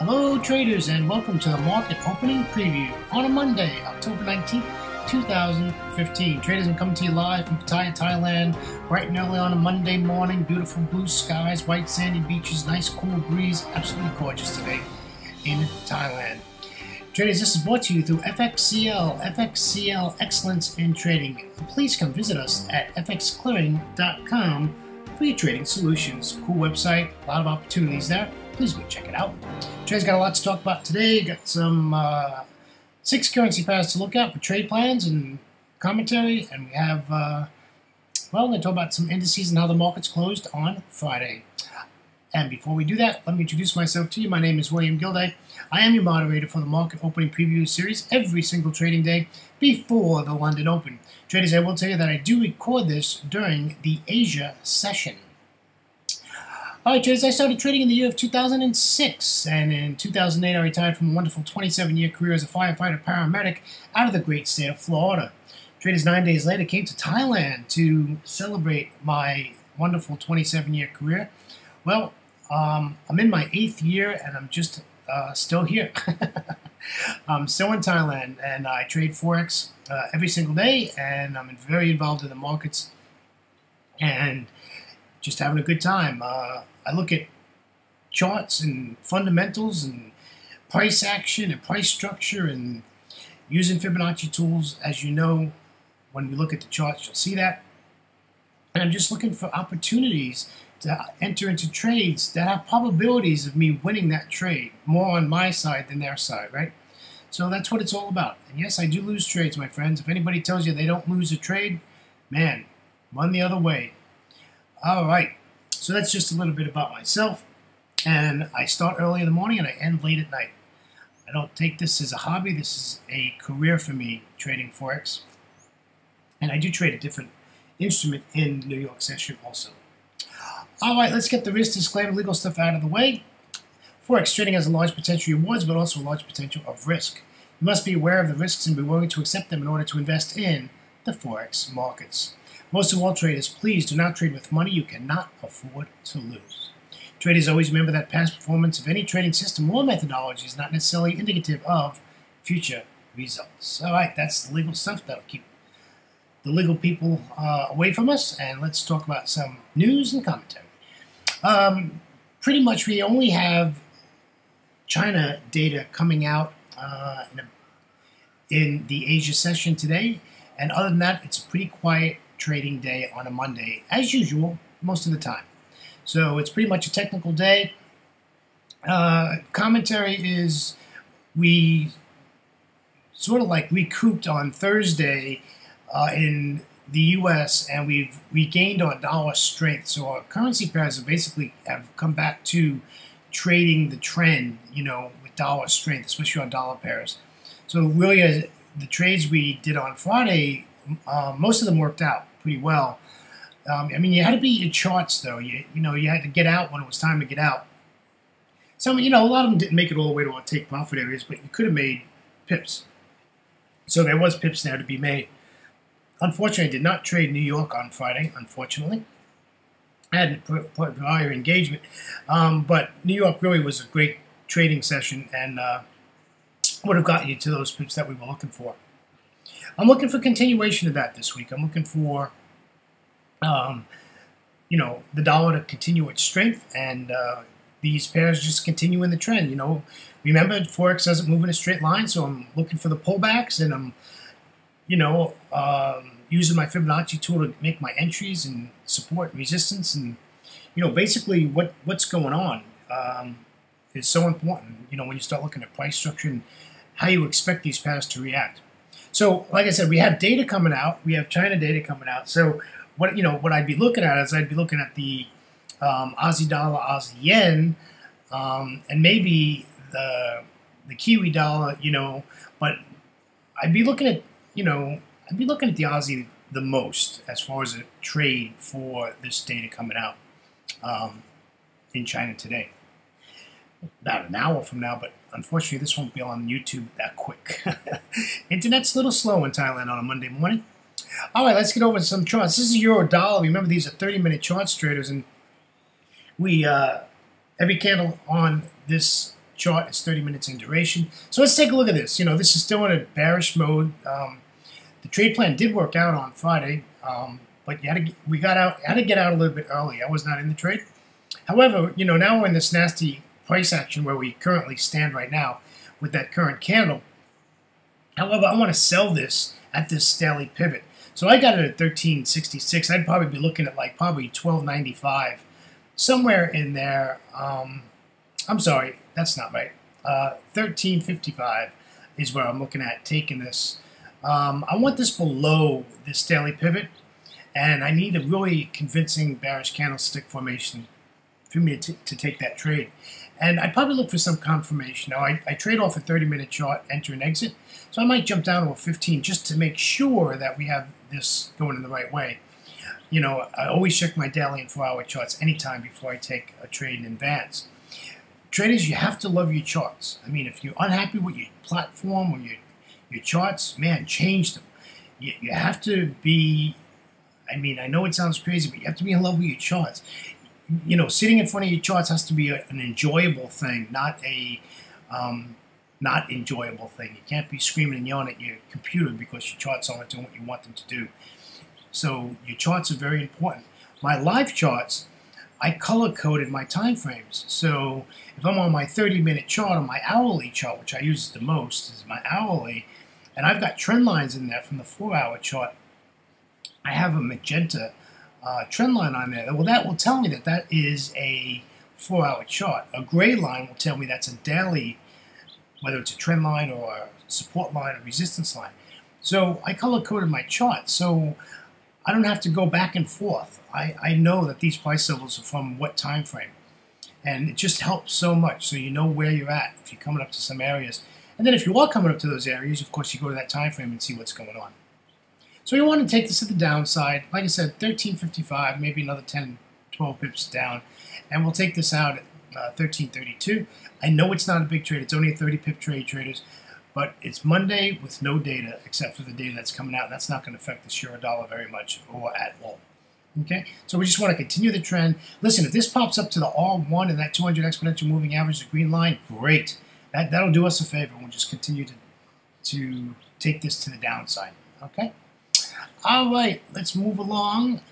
Hello traders and welcome to the market opening preview on a Monday, October 19th, 2015. Traders, I'm coming to you live from Pattaya, Thailand, bright and early on a Monday morning. Beautiful blue skies, white sandy beaches, nice cool breeze, absolutely gorgeous today in Thailand. Traders, this is brought to you through FXCL Excellence in Trading. Please come visit us at fxclearing.com for your trading solutions. Cool website, a lot of opportunities there. Please go check it out. Traders, got a lot to talk about today. Got some 6 currency pairs to look at for trade plans and commentary, and we have well, we're going to talk about some indices and how the markets closed on Friday. And before we do that, let me introduce myself to you. My name is William Gilday. I am your moderator for the market opening preview series every single trading day before the London Open. Traders, I will tell you that I do record this during the Asia session. Alright traders, I started trading in the year of 2006, and in 2008 I retired from a wonderful 27-year career as a firefighter paramedic out of the great state of Florida. Traders, 9 days later, came to Thailand to celebrate my wonderful 27-year career. Well, I'm in my 8th year and I'm just still here. I'm still in Thailand, and I trade Forex every single day, and I'm very involved in the markets and just having a good time. I look at charts and fundamentals and price action and price structure and using Fibonacci tools. As you know, when we look at the charts, you'll see that. And I'm just looking for opportunities to enter into trades that have probabilities of me winning that trade, more on my side than their side, right? So that's what it's all about. And yes, I do lose trades, my friends. If anybody tells you they don't lose a trade, man, run the other way. All right. So that's just a little bit about myself, and I start early in the morning and I end late at night. I don't take this as a hobby. This is a career for me, trading Forex, and I do trade a different instrument in New York session also. All right, let's get the risk disclaimer, legal stuff out of the way. Forex trading has a large potential rewards, but also a large potential of risk. You must be aware of the risks and be willing to accept them in order to invest in the Forex markets. Most of all traders, please do not trade with money you cannot afford to lose. Traders, always remember that past performance of any trading system or methodology is not necessarily indicative of future results. All right, that's the legal stuff that'll keep the legal people away from us, and let's talk about some news and commentary. Pretty much we only have China data coming out in the Asia session today, and other than that, it's a pretty quiet trading day on a Monday, as usual, most of the time. So it's pretty much a technical day. Commentary is we sort of like recouped on Thursday in the U.S., and we've regained our dollar strength. So our currency pairs have come back to trading the trend, you know, with dollar strength, especially on dollar pairs. So really, the trades we did on Friday, most of them worked out pretty well. I mean, you had to beat your charts, though. You know, you had to get out when it was time to get out. Some, you know, a lot of them didn't make it all the way to our take profit areas, but you could have made pips. So there was pips there to be made. Unfortunately, I did not trade New York on Friday, unfortunately. I had prior engagement. But New York really was a great trading session and would have gotten you to those pips that we were looking for. I'm looking for continuation of that this week. I'm looking for, you know, the dollar to continue its strength, and these pairs just continue in the trend. You know, remember, Forex doesn't move in a straight line, so I'm looking for the pullbacks, and I'm, you know, using my Fibonacci tool to make my entries and support and resistance, and, you know, basically what's going on is so important, you know, when you start looking at price structure and how you expect these pairs to react. So, like I said, we have data coming out. We have China data coming out. So, what I'd be looking at is I'd be looking at the Aussie dollar, Aussie yen, and maybe the Kiwi dollar. You know, but I'd be looking at the Aussie the most as far as a trade for this data coming out in China today. About an hour from now, but unfortunately this won't be on YouTube that quick. Internet's a little slow in Thailand on a Monday morning. All right, let's get over to some charts. This is euro dollar. Remember, these are 30-minute charts, traders, and we every candle on this chart is 30 minutes in duration. So let's take a look at this. This is still in a bearish mode. The trade plan did work out on Friday, but had to get out a little bit early. I was not in the trade. However, now we're in this nasty price action where we currently stand right now with that current candle. However, I want to sell this at this daily pivot. So I got it at 1366. I'd probably be looking at like probably 1295, somewhere in there. I'm sorry, that's not right. 1355 is where I'm looking at taking this. I want this below this daily pivot, and I need a really convincing bearish candlestick formation for me to take that trade. And I'd probably look for some confirmation. Now, I trade off a 30-minute chart, enter and exit, so I might jump down to a 15 just to make sure that we have this going in the right way. I always check my daily and 4-hour charts anytime before I take a trade in advance. Traders, you have to love your charts. I mean, if you're unhappy with your platform or your charts, man, change them. You have to be, I know it sounds crazy, but you have to be in love with your charts. Sitting in front of your charts has to be an enjoyable thing, not a not enjoyable thing. You can't be screaming and yelling at your computer because your charts aren't doing what you want them to do. So your charts are very important. My live charts, I color-coded my time frames. So if I'm on my 30-minute chart or my hourly chart, which I use the most, is my hourly, and I've got trend lines in there from the 4-hour chart, I have a magenta trend line on there. Well, that will tell me that that is a 4-hour chart. A gray line will tell me that's a daily, whether it's a trend line or a support line or resistance line. So I color-coded my chart, so I don't have to go back and forth. I know that these price levels are from what time frame, and it just helps so much. So you know where you're at if you're coming up to some areas, and then if you are coming up to those areas, of course, you go to that time frame and see what's going on. So you want to take this to the downside. Like I said, 1355, maybe another 10, 12 pips down, and we'll take this out at 1332. I know it's not a big trade. It's only a 30-pip trade, traders. But it's Monday with no data except for the data that's coming out. And that's not going to affect the euro dollar very much or at all. Okay? So we just want to continue the trend. Listen, if this pops up to the R1 and that 200 exponential moving average, the green line, great. That'll do us a favor. We'll just continue to take this to the downside. Okay? All right, let's move along.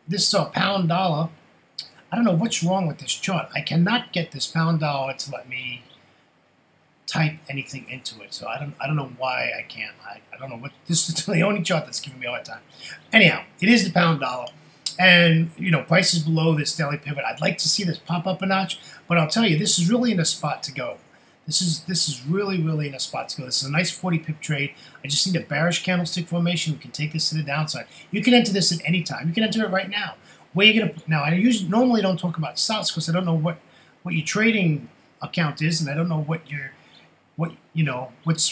This is our pound dollar. I don't know what's wrong with this chart. I cannot get this pound dollar to let me type anything into it. So I don't know why I can't. I don't know what, this is the only chart that's giving me a hard time. Anyhow, it is the pound dollar. And, price is below this daily pivot. I'd like to see this pop up a notch, but I'll tell you, this is really in a spot to go. This is really, really in a spot to go. This is a nice 40-pip trade. I just need a bearish candlestick formation. We can take this to the downside. You can enter this at any time. You can enter it right now. Where you gonna? Now, I normally don't talk about stocks because I don't know what your trading account is, and I don't know what's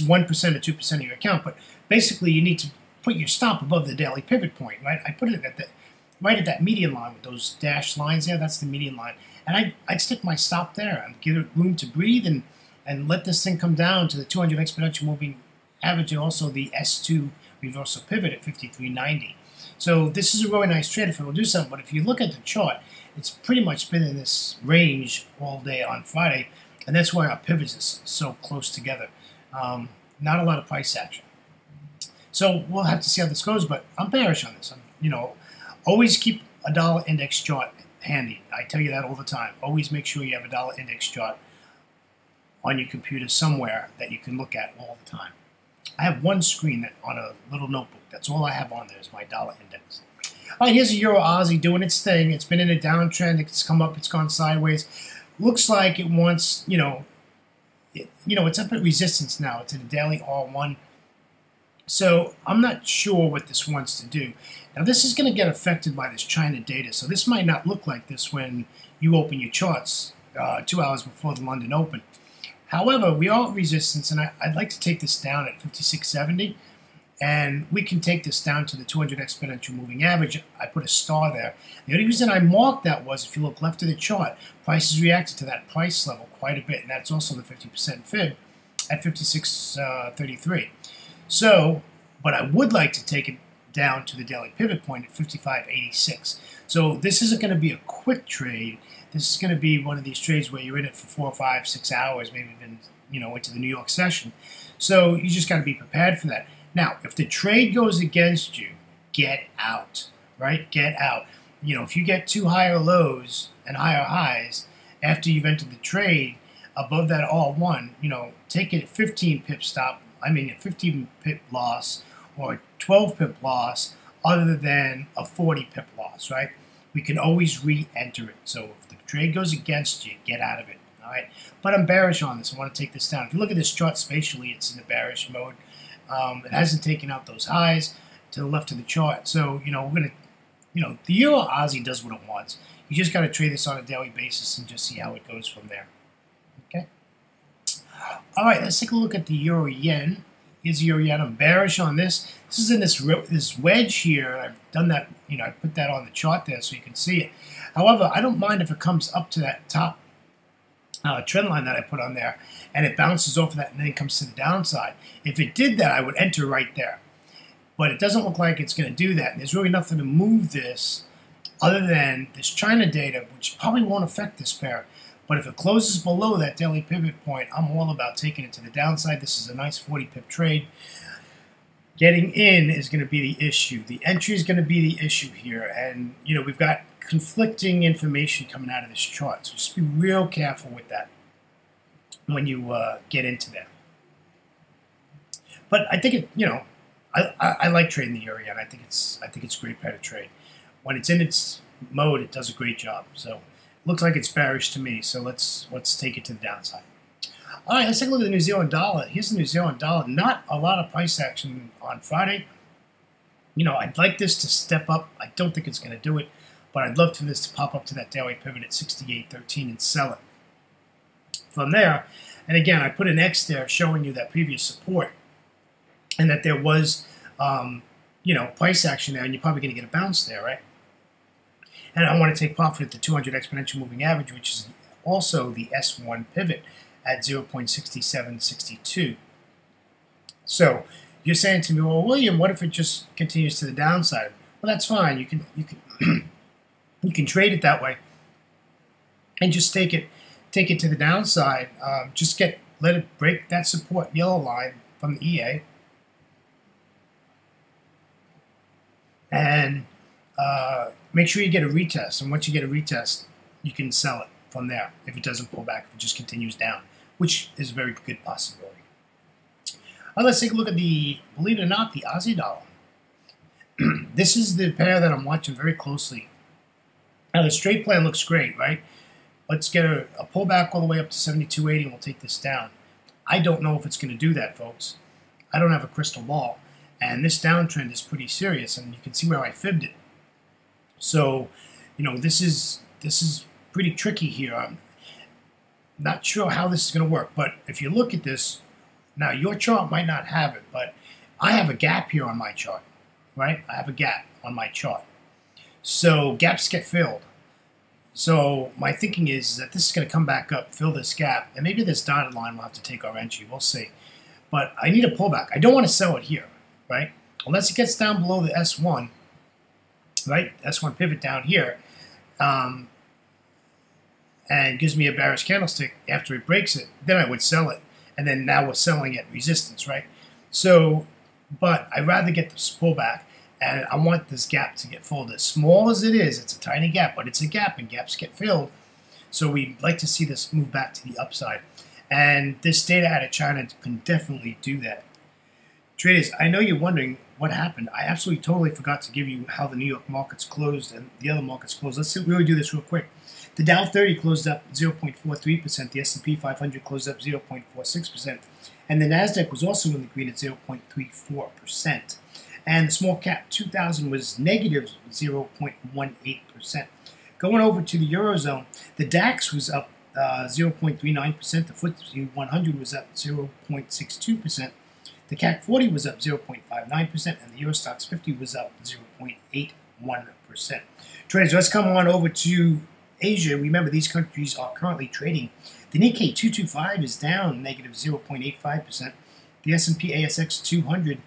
1% or 2% of your account. But basically, you need to put your stop above the daily pivot point, right? I put it at right at that median line with those dashed lines there. That's the median line, and I'd stick my stop there and give it room to breathe and let this thing come down to the 200 exponential moving average and also the S2 reversal pivot at 53.90. So this is a really nice trade if it will do something, but if you look at the chart, it's pretty much been in this range all day on Friday, and that's why our pivots is so close together. Not a lot of price action. So we'll have to see how this goes, but I'm bearish on this. Always keep a dollar index chart handy. I tell you that all the time. Always make sure you have a dollar index chart on your computer somewhere that you can look at all the time. I have one screen on a little notebook. That's all I have on there is my dollar index. All right, here's a Euro Aussie doing its thing. It's been in a downtrend. It's come up. It's gone sideways. Looks like it wants, it's up at resistance now. It's at a daily R1. So I'm not sure what this wants to do. Now, this is going to get affected by this China data. So this might not look like this when you open your charts 2 hours before the London Open. However, we are at resistance, and I'd like to take this down at 56.70, and we can take this down to the 200 exponential moving average. I put a star there. The only reason I marked that was if you look left of the chart, prices reacted to that price level quite a bit, and that's also the 50% fib at 56.33. So, but I would like to take it down to the daily pivot point at 55.86. So this isn't going to be a quick trade. This is going to be one of these trades where you're in it for 4, 5, 6 hours, maybe even into the New York session. So you just got to be prepared for that. Now, if the trade goes against you, get out, right? Get out. If you get 2 higher lows and higher highs after you've entered the trade above that all-one, take it 15 pip stop. I mean, a 15 pip loss or a 12 pip loss, other than a 40 pip loss, right? We can always re-enter it. So if the trade goes against you, get out of it. All right, but I'm bearish on this. I want to take this down. If you look at this chart spatially, it's in the bearish mode. It hasn't taken out those highs to the left of the chart. So, we're going to, the Euro Aussie does what it wants. You just got to trade this on a daily basis and just see how it goes from there. Okay. All right, let's take a look at the Euro Yen. Here's the Euro Yen. I'm bearish on this. This is in this wedge here. I've done that, I put that on the chart there so you can see it. However, I don't mind if it comes up to that top trend line that I put on there, and it bounces off of that and then comes to the downside. If it did that, I would enter right there. But it doesn't look like it's going to do that. And there's really nothing to move this other than this China data, which probably won't affect this pair. But if it closes below that daily pivot point, I'm all about taking it to the downside. This is a nice 40 pip trade. Getting in is going to be the issue. The entry is going to be the issue here. And, we've got conflicting information coming out of this chart. So just be real careful with that when you get into there. But I think I like trading the Euro Yen. I think it's a great pair to trade. When it's in its mode, it does a great job. So it looks like it's bearish to me. So let's take it to the downside. All right, let's take a look at the New Zealand dollar. Here's the New Zealand dollar. Not a lot of price action on Friday. I'd like this to step up. I don't think it's going to do it. But I'd love for this to pop up to that daily pivot at 68.13 and sell it. From there, and again, I put an X there showing you that previous support and that there was, price action there, and you're probably going to get a bounce there, right? And I want to take profit at the 200 exponential moving average, which is also the S1 pivot at 0.6762. So you're saying to me, well, William, what if it just continues to the downside? Well, that's fine. You can you can trade it that way, and just take it to the downside. Let it break that support yellow line from the EA, and make sure you get a retest. And once you get a retest, you can sell it from there if it doesn't pull back, if it just continues down, which is a very good possibility. Let's take a look at believe it or not, the Aussie dollar. This is the pair that I'm watching very closely. Now, the straight plan looks great, right? Let's get a pullback all the way up to 72.80 and we'll take this down. I don't know if it's going to do that, folks. I don't have a crystal ball. And this downtrend is pretty serious, and you can see where I fibbed it. So, this is pretty tricky here. I'm not sure how this is going to work. But if you look at this, now your chart might not have it, but I have a gap here on my chart, right? I have a gap on my chart. So gaps get filled. So my thinking is that this is going to come back up, fill this gap, and maybe this dotted line will have to take our entry. We'll see. But I need a pullback. I don't want to sell it here, right? Unless it gets down below the S1, right? S1 pivot down here, and gives me a bearish candlestick after it breaks it, then I would sell it. And then now we're selling at resistance, right? So, but I'd rather get this pullback. And I want this gap to get filled. As small as it is, it's a tiny gap, but it's a gap, and gaps get filled. So we'd like to see this move back to the upside. And this data out of China can definitely do that. Traders, I know you're wondering what happened. I absolutely totally forgot to give you how the New York markets closed and the other markets closed. Let's really do this real quick. The Dow 30 closed up 0.43%. The S&P 500 closed up 0.46%. And the NASDAQ was also in the green at 0.34%. And the small cap 2000 was negative 0.18%. Going over to the Eurozone, the DAX was up 0.39%. The FTSE 100 was up 0.62%. The CAC 40 was up 0.59%. And the Eurostoxx 50 was up 0.81%. Traders, let's come on over to Asia. Remember, these countries are currently trading. The Nikkei 225 is down negative 0.85%. The S&P ASX 200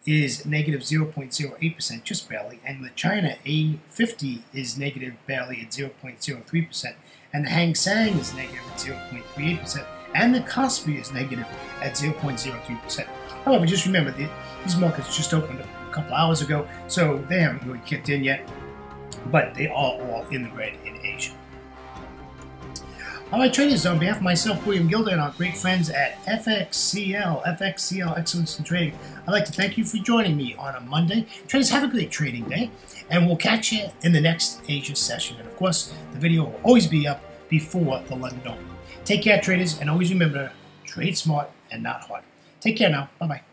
is negative 0.08%, just barely, and the China A50 is negative barely at 0.03%, and the Hang Seng is negative at 0.38%, and the Kospi is negative at 0.03%. However, just remember, these markets just opened a couple hours ago, so they haven't really kicked in yet, but they are all in the red in Asia. All right, traders, on behalf of myself, William Gilder, and our great friends at FXCL Excellence in Trading, I'd like to thank you for joining me on a Monday. Traders, have a great trading day, and we'll catch you in the next Asia session. And of course, the video will always be up before the London Open. Take care, traders, and always remember, trade smart and not hard. Take care now. Bye-bye.